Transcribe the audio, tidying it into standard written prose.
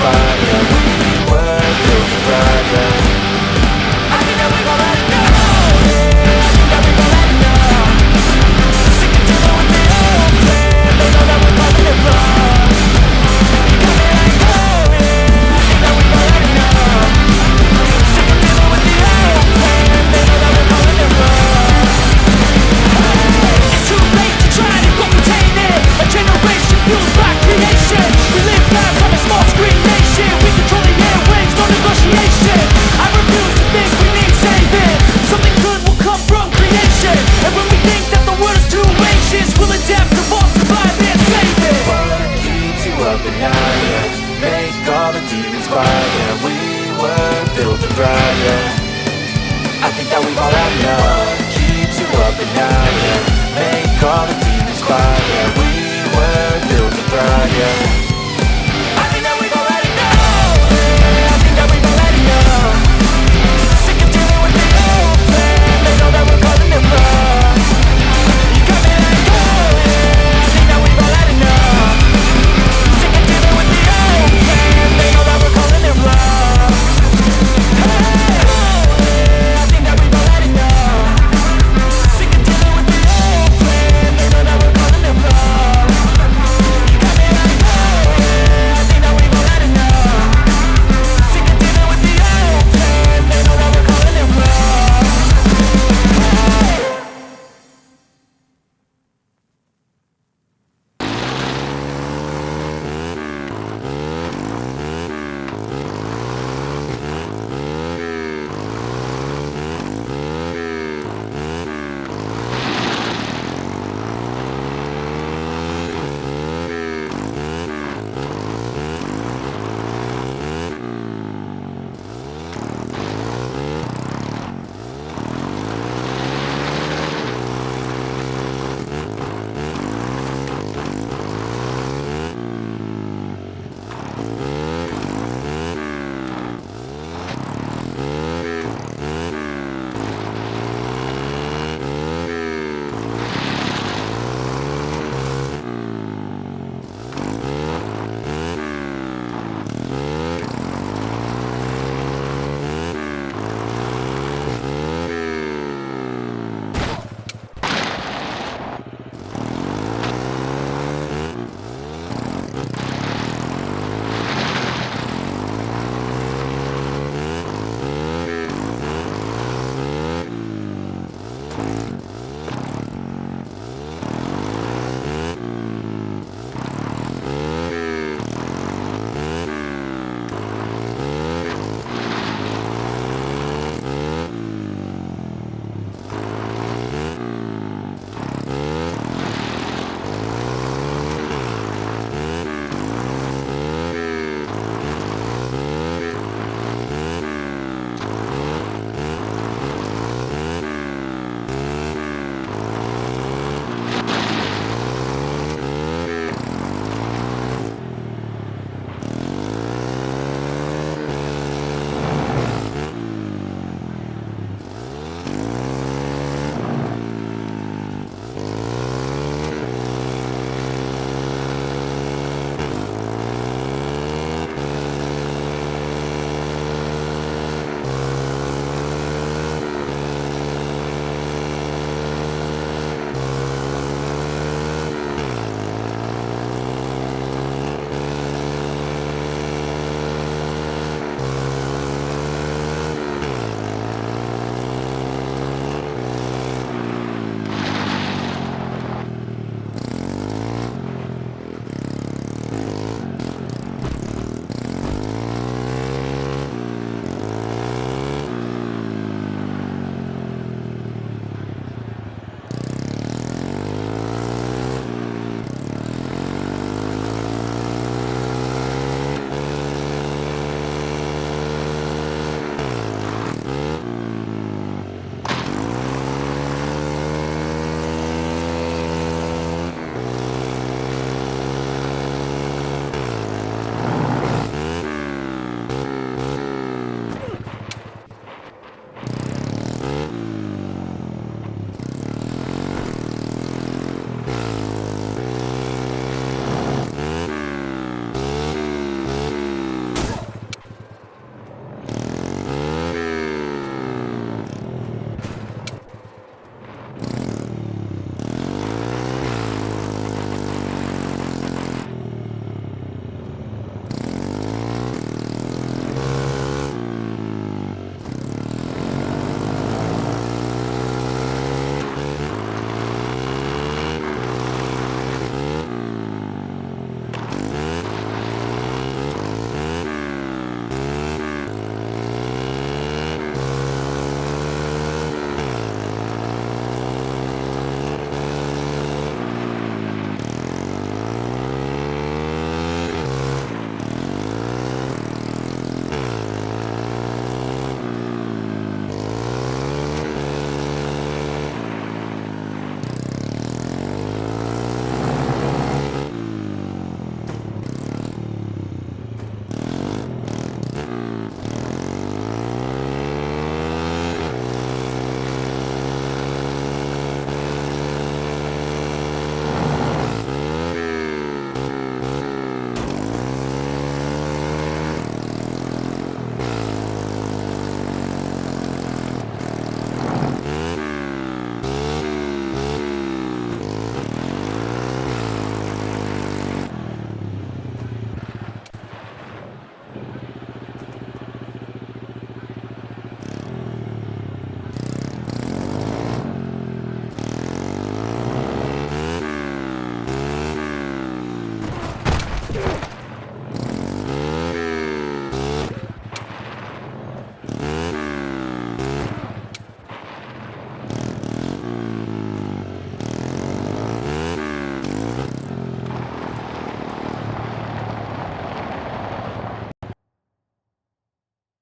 quiet, yeah. We were built to thrive, yeah. I think that we've all had enough. Yeah, I think that we've all had enough. Sick and tired with the old plan. They know that we're calling it bluff. Got me like, oh yeah, I think that we've all had enough. Sick and tired with the old plan. They know that we're calling it bluff. It's too late to try to go contain it. A generation fueled by creation. We live lives on a small screen nation. We control the airwaves, no negotiation. I refuse to think we need saving. Something good will come from creation. And when we think that the world is too anxious, we'll adapt, evolve, survive, and save it. What keeps you up at night, yeah? Make all the demons quiet, yeah. We were built to thrive, yeah. I think that we've all had enough. What keeps you up at night, yeah? Make all the demons quiet, yeah. We were built to thrive, yeah.